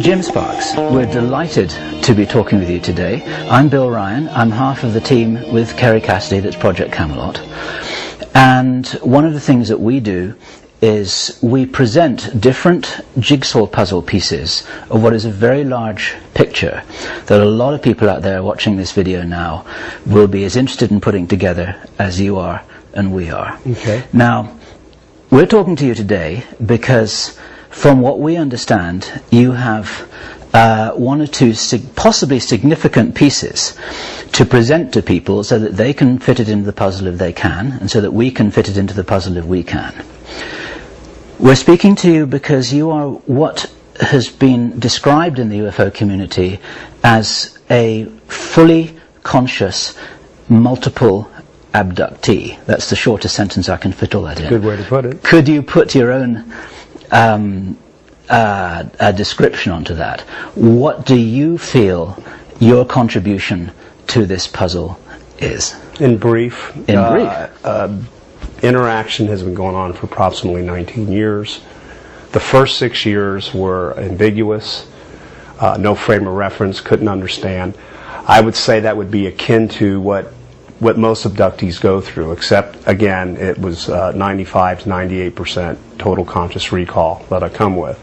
Jim Sparks. We're delighted to be talking with you today. I'm Bill Ryan. I'm half of the team with Kerry Cassidy that's Project Camelot. And one of the things that we do is we present different jigsaw puzzle pieces of what is a very large picture that a lot of people out there watching this video now will be as interested in putting together as you are and we are. Okay. Now, we're talking to you today because from what we understand, you have one or two possibly significant pieces to present to people so that they can fit it into the puzzle if they can, and so that we can fit it into the puzzle if we can. We're speaking to you because you are what has been described in the UFO community as a fully conscious, multiple abductee. That's the shortest sentence I can fit all that in. Good way to put it. Could you put your own description onto that? What do you feel your contribution to this puzzle is? In brief, interaction has been going on for approximately 19 years. The first 6 years were ambiguous, no frame of reference, couldn't understand. I would say that would be akin to what most abductees go through, except, again, it was 95 to 98% total conscious recall that I come with.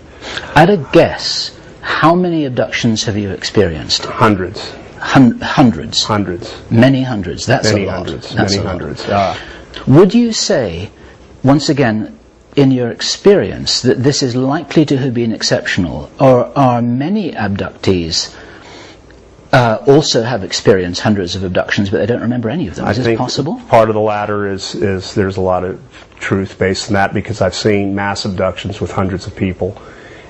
At a guess, how many abductions have you experienced? Hundreds. Hundreds? Hundreds. Many hundreds. That's a lot. Many hundreds. Would you say, once again, in your experience, that this is likely to have been exceptional, or are many abductees also have experienced hundreds of abductions, but they don't remember any of them? Is this possible? Part of the latter is there's a lot of truth based in that, because I've seen mass abductions with hundreds of people,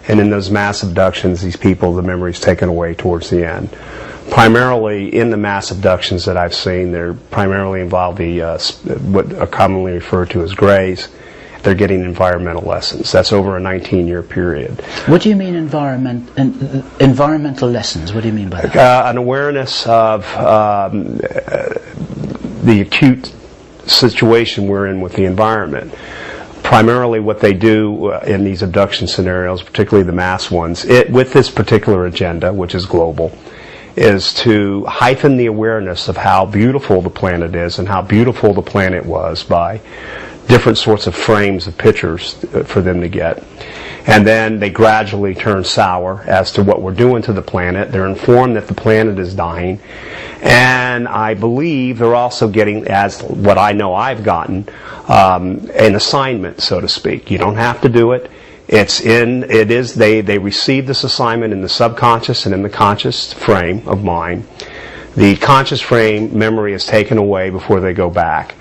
and in those mass abductions, these people, the memory's taken away towards the end. Primarily in the mass abductions that I've seen, they're primarily involved what are commonly referred to as grays. They're getting environmental lessons. That's over a 19-year period. What do you mean environmental lessons? What do you mean by that? An awareness of the acute situation we're in with the environment. Primarily what they do in these abduction scenarios, particularly the mass ones, with this particular agenda, which is global, is to heighten the awareness of how beautiful the planet is and how beautiful the planet was by different sorts of frames of pictures for them to get. And then they gradually turn sour as to what we're doing to the planet. They're informed that the planet is dying. And I believe they're also getting, as what I know I've gotten, an assignment, so to speak. You don't have to do it. They receive this assignment in the subconscious and in the conscious frame of mind. The conscious frame memory is taken away before they go back.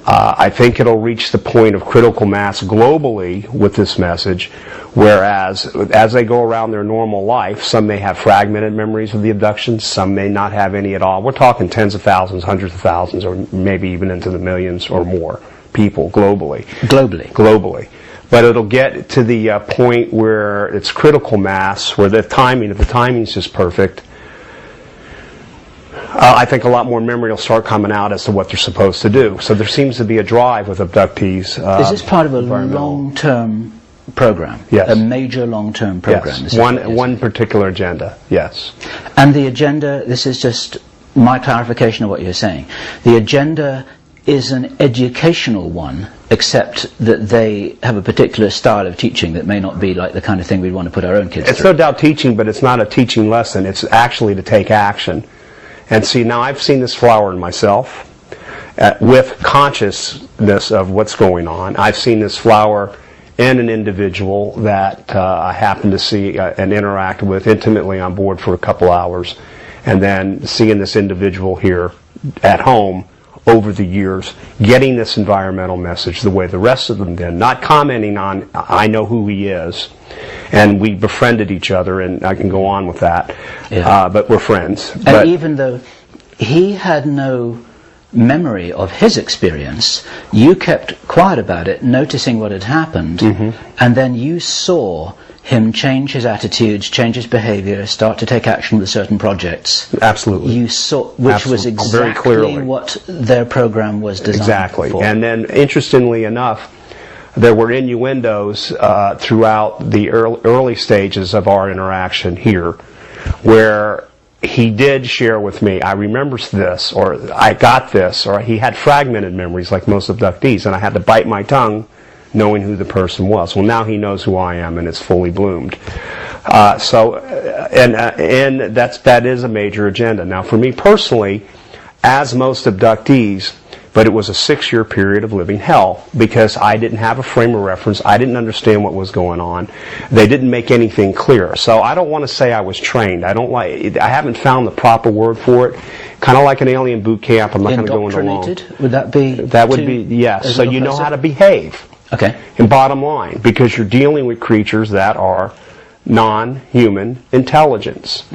I think it'll reach the point of critical mass globally with this message, whereas as they go around their normal life, some may have fragmented memories of the abductions, some may not have any at all. We're talking tens of thousands, hundreds of thousands, or maybe even into the millions or more people globally. Globally. But it'll get to the point where it's critical mass, where if the timing's just perfect, I think a lot more memory will start coming out as to what they're supposed to do. So there seems to be a drive with abductees. Is this part of a long-term program? Yes. A major long-term program? Yes. One particular agenda, yes. And the agenda, this is just my clarification of what you're saying. The agenda is an educational one, except that they have a particular style of teaching that may not be like the kind of thing we'd want to put our own kids through. It's no doubt teaching, but it's not a teaching lesson. It's actually to take action. And see, now I've seen this flower in myself with consciousness of what's going on. I've seen this flower in an individual that I happened to see and interact with intimately on board for a couple hours, and then seeing this individual here at home over the years, getting this environmental message the way the rest of them did, not commenting on, I know who he is, and we befriended each other, and I can go on with that, but we're friends. And even though he had no memory of his experience, you kept quiet about it, noticing what had happened, and then you saw him change his attitudes, change his behavior, start to take action with certain projects. Absolutely. You saw, which was exactly what their program was designed for. And then, interestingly enough, there were innuendos throughout the early stages of our interaction here, where he did share with me, I remember this, or I got this, or he had fragmented memories like most abductees, and I had to bite my tongue knowing who the person was. Well, now he knows who I am, and it's fully bloomed. And that is a major agenda. Now, for me personally, as most abductees, but it was a 6-year period of living hell because I didn't have a frame of reference. I didn't understand what was going on. They didn't make anything clear. So I don't want to say I was trained. I haven't found the proper word for it. Kind of like an alien boot camp. I'm not going to go into long. Indoctrinated? Would that be? That would be, yes. So you know how to behave. Okay. And bottom line, because you're dealing with creatures that are non-human intelligence.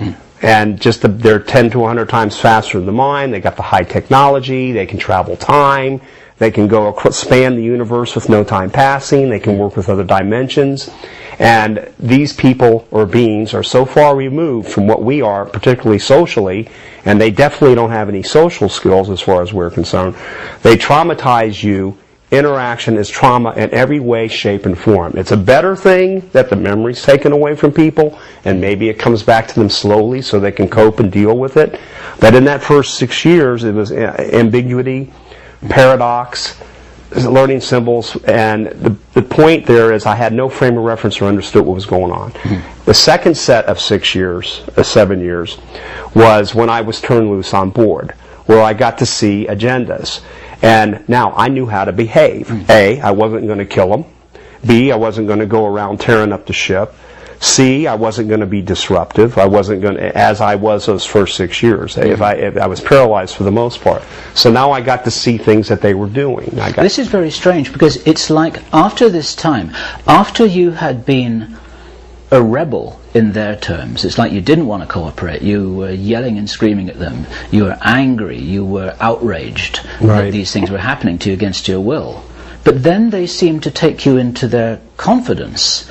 And just they're 10 to 100 times faster than the mind. They got the high technology. They can travel time. They can go span the universe with no time passing. They can work with other dimensions. And these people or beings are so far removed from what we are, particularly socially, and they definitely don't have any social skills as far as we're concerned. They traumatize you. Interaction is trauma in every way, shape, and form. It's a better thing that the memory's taken away from people, and maybe it comes back to them slowly so they can cope and deal with it. But in that first 6 years, it was ambiguity, paradox, learning symbols, and the point there is I had no frame of reference or understood what was going on. The second set of 7 years, was when I was turned loose on board, where I got to see agendas. And now I knew how to behave. A, I wasn't going to kill them. B, I wasn't going to go around tearing up the ship. C, I wasn't going to be disruptive. I wasn't going to, as I was those first 6 years. If I was paralyzed for the most part. So now I got to see things that they were doing. This is very strange because it's like after this time, after you had been a rebel in their terms, it's like you didn't want to cooperate. You were yelling and screaming at them. You were angry. You were outraged that these things were happening to you against your will. But then they seemed to take you into their confidence,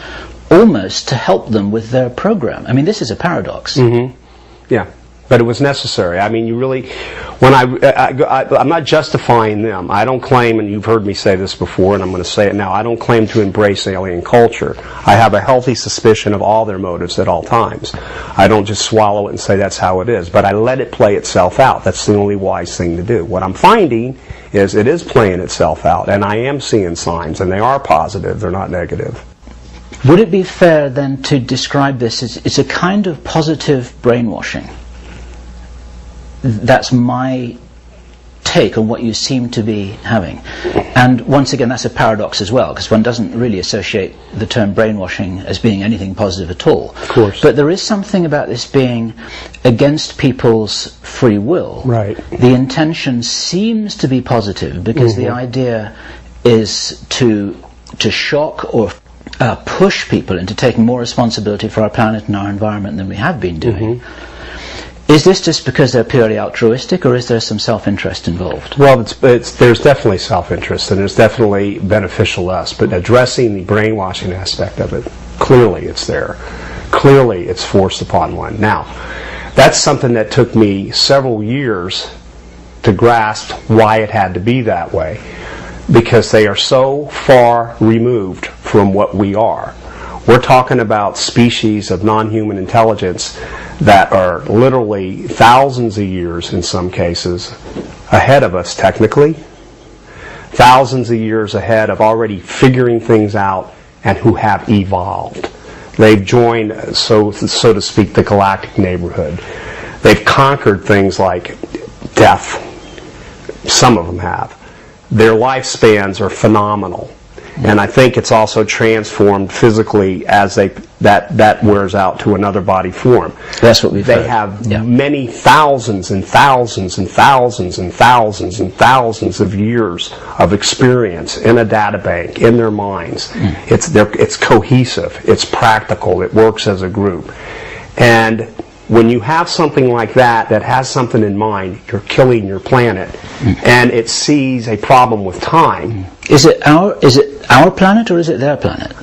almost to help them with their program. I mean, this is a paradox. Yeah, but it was necessary. I mean, you really, when I'm not justifying them. I don't claim, and you've heard me say this before, and I'm going to say it now, I don't claim to embrace alien culture. I have a healthy suspicion of all their motives at all times. I don't just swallow it and say that's how it is, but I let it play itself out. That's the only wise thing to do. What I'm finding is it is playing itself out, and I am seeing signs, and they are positive, they're not negative. Would it be fair then to describe this as it's a kind of positive brainwashing? That's my take on what you seem to be having. And once again, that's a paradox as well, because one doesn't really associate the term brainwashing as being anything positive at all. Of course. But there is something about this being against people's free will. Right. The intention seems to be positive, because the idea is to shock or push people into taking more responsibility for our planet and our environment than we have been doing. Is this just because they're purely altruistic, or is there some self-interest involved? Well, there's definitely self-interest, and it's definitely beneficial to us, but addressing the brainwashing aspect of it, clearly it's there. Clearly it's forced upon one. Now, that's something that took me several years to grasp why it had to be that way, because they are so far removed from what we are. We're talking about species of non-human intelligence that are literally thousands of years, in some cases, ahead of us technically, thousands of years ahead of already figuring things out, and who have evolved. They've joined, so to speak, the galactic neighborhood. They've conquered things like death. Some of them have. Their lifespans are phenomenal. And I think it's also transformed physically as that wears out to another body form. That's what we've heard. They have many thousands and thousands and thousands and thousands and thousands of years of experience in a data bank, in their minds. It's cohesive, it's practical, it works as a group. And when you have something like that has something in mind, you're killing your planet, and it sees a problem with time. Is it our planet, or is it their planet?